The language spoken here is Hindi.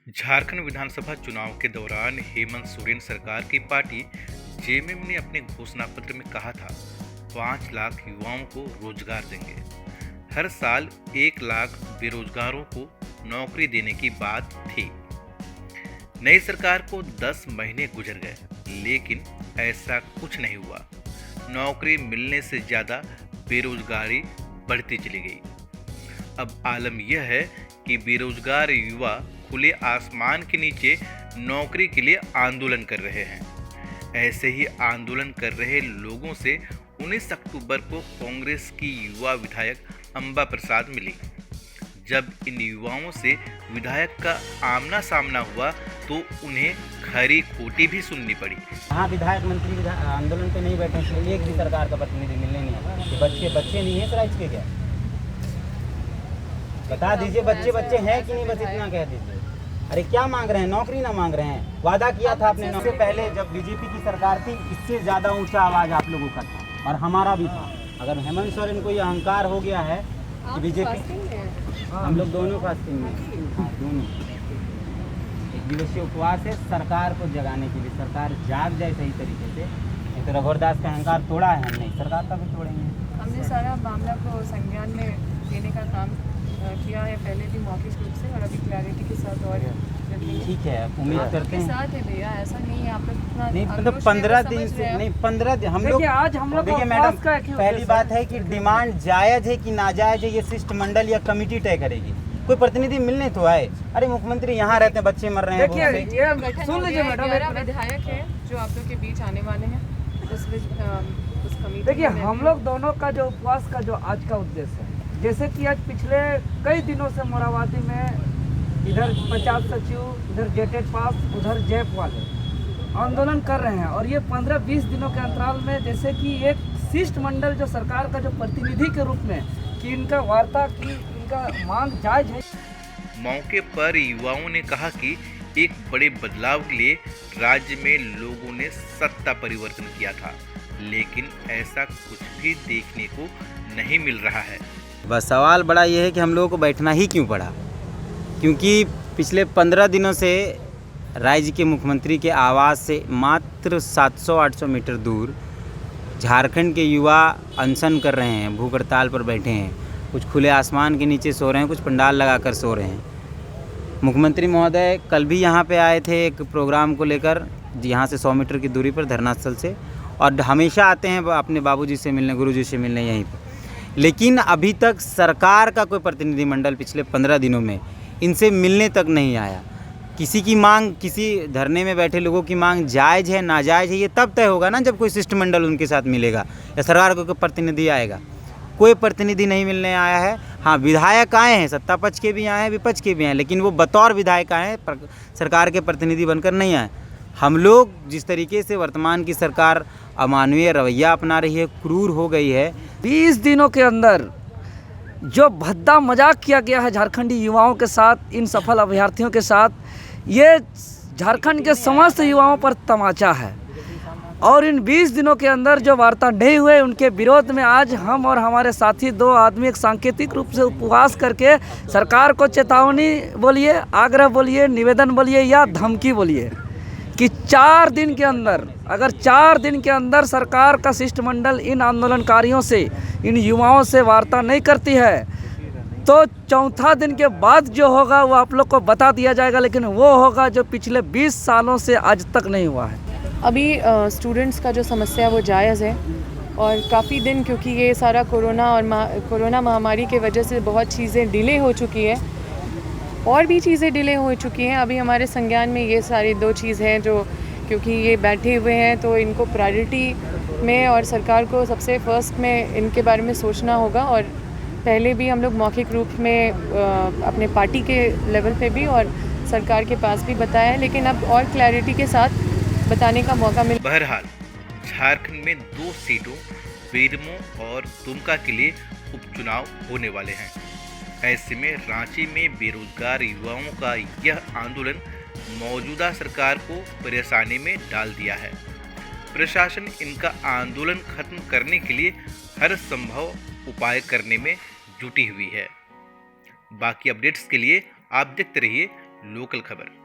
झारखंड विधानसभा चुनाव के दौरान हेमंत सोरेन सरकार की पार्टी जेएमएम ने अपने घोषणा पत्र में कहा था 5 लाख युवाओं को रोजगार देंगे। हर साल 1 लाख बेरोजगारों को नौकरी देने की बात थी। नई सरकार को 10 महीने गुजर गए, लेकिन ऐसा कुछ नहीं हुआ। नौकरी मिलने से ज्यादा बेरोजगारी बढ़ती चली गई। अब आलम यह है कि बेरोजगार युवा खुले आसमान के नीचे नौकरी के लिए आंदोलन कर रहे हैं। ऐसे ही आंदोलन कर रहे लोगों से 19 अक्टूबर को कांग्रेस की युवा विधायक अंबा प्रसाद मिली। जब इन युवाओं से विधायक का आमना सामना हुआ तो उन्हें खरी खोटी भी सुननी पड़ी। हाँ, विधायक मंत्री आंदोलन पे नहीं बैठे, इसलिए एक भी सरकार का प्रतिनिधि मिलने नहीं आया। ये बच्चे नहीं है राज्य के क्या? बता दीजिए, बच्चे हैं कि नहीं, बस इतना कह दीजिए। अरे क्या मांग रहे हैं? नौकरी ना मांग रहे हैं? वादा किया था आपने। इससे पहले जब बीजेपी की सरकार थी, इससे ज्यादा ऊंचा आवाज आप लोगों का था और हमारा भी था। अगर हेमंत सोरेन को ये अहंकार हो गया है कि बीजेपी, हम लोग दोनों फास्टिंग में, दोनों 1 दिवसीय उपवास है सरकार को जगाने के लिए। सरकार जाग जाए सही तरीके से। नहीं तो रघुवर का अहंकार तोड़ा है हमने, सरकार का भी तोड़ेंगे। हमने सारा मामला को संज्ञान में लेने का काम किया है, पहले भी मौखिक रूप से और अभी क्लैरिटी के साथ। और ठीक है, उम्मीद करते हैं साथ है भैया, ऐसा नहीं है। आप लोग नहीं, मतलब 15 दिन से नहीं, 15 दिन हम लोग आज हम लोग देखिए मैडम, पहली बात है कि डिमांड जायज है कि नाजायज है, ये शिष्टमंडल या कमेटी तय करेगी। कोई प्रतिनिधि मिलने तो आए। अरे मुख्यमंत्री यहाँ रहते हैं, बच्चे मर रहे हैं। सुन लीजिए मैडम, 11 विधायक है जो आप लोग के बीच आने वाले हैं उस कमेटी। देखिए हम लोग दोनों का जो उपवास का जो आज का उद्देश्य है, जैसे कि आज पिछले कई दिनों से मोराबादी में इधर पंचायत सचिव, इधर जेटेड पास, उधर जैप वाले आंदोलन कर रहे हैं। और ये 15-20 दिनों के अंतराल में जैसे कि एक शिष्टमंडल जो सरकार का जो प्रतिनिधि के रूप में कि इनका वार्ता की, इनका मांग जायज है। मौके पर युवाओं ने कहा कि एक बड़े बदलाव के लिए राज्य में लोगों ने सत्ता परिवर्तन किया था, लेकिन ऐसा कुछ भी देखने को नहीं मिल रहा है। बस सवाल बड़ा ये है कि हम लोगों को बैठना ही क्यों पड़ा, क्योंकि पिछले 15 दिनों से राज्य के मुख्यमंत्री के आवास से मात्र 700-800 मीटर दूर झारखंड के युवा अनशन कर रहे हैं, भूख हड़ताल पर बैठे हैं। कुछ खुले आसमान के नीचे सो रहे हैं, कुछ पंडाल लगाकर सो रहे हैं। मुख्यमंत्री महोदय कल भी यहाँ पे आए थे एक प्रोग्राम को लेकर, यहाँ से 100 मीटर की दूरी पर धरना स्थल से, और हमेशा आते हैं अपने बाबूजी से मिलने, गुरुजी से मिलने यहीं पर। लेकिन अभी तक सरकार का कोई प्रतिनिधिमंडल पिछले 15 दिनों में इनसे मिलने तक नहीं आया। किसी की मांग, किसी धरने में बैठे लोगों की मांग जायज़ है नाजायज़ है, ये तब तय होगा ना जब कोई शिष्टमंडल उनके साथ मिलेगा या सरकार को कोई प्रतिनिधि आएगा। कोई प्रतिनिधि नहीं मिलने आया है। हाँ, विधायक आए हैं, सत्ता पक्ष के भी आए हैं, विपक्ष के भी आए हैं, लेकिन वो बतौर विधायक आए हैं, सरकार के प्रतिनिधि बनकर नहीं आए। हम लोग जिस तरीके से वर्तमान की सरकार अमानवीय रवैया अपना रही है, क्रूर हो गई है। 20 दिनों के अंदर जो भद्दा मजाक किया गया है झारखंडी युवाओं के साथ, इन सफल अभ्यर्थियों के साथ, ये झारखंड के समस्त युवाओं पर तमाचा है। और इन 20 दिनों के अंदर जो वार्ता नहीं हुए, उनके विरोध में आज हम और हमारे साथी 2 आदमी एक सांकेतिक रूप से उपवास करके सरकार को चेतावनी बोलिए, आग्रह बोलिए, निवेदन बोलिए या धमकी बोलिए कि 4 दिन के अंदर, अगर 4 दिन के अंदर सरकार का शिष्टमंडल इन आंदोलनकारियों से, इन युवाओं से वार्ता नहीं करती है तो चौथा दिन के बाद जो होगा वो आप लोग को बता दिया जाएगा। लेकिन वो होगा जो पिछले 20 सालों से आज तक नहीं हुआ है। अभी स्टूडेंट्स का जो समस्या वो जायज़ है और काफ़ी दिन, क्योंकि ये सारा कोरोना महामारी के वजह से बहुत चीज़ें डिले हो चुकी है और भी चीज़ें डिले हो चुकी हैं। अभी हमारे संज्ञान में ये सारी 2 चीज़ हैं जो, क्योंकि ये बैठे हुए हैं तो इनको प्रायोरिटी में और सरकार को सबसे फर्स्ट में इनके बारे में सोचना होगा। और पहले भी हम लोग मौखिक रूप में अपने पार्टी के लेवल पे भी और सरकार के पास भी बताया है, लेकिन अब और क्लैरिटी के साथ बताने का मौका मिला। बहरहाल झारखंड में 2 सीटों बेरमो और दुमका के लिए उपचुनाव होने वाले हैं। ऐसे में रांची में बेरोजगार युवाओं का यह आंदोलन मौजूदा सरकार को परेशानी में डाल दिया है। प्रशासन इनका आंदोलन खत्म करने के लिए हर संभव उपाय करने में जुटी हुई है। बाकी अपडेट्स के लिए आप देखते रहिए लोकल खबर।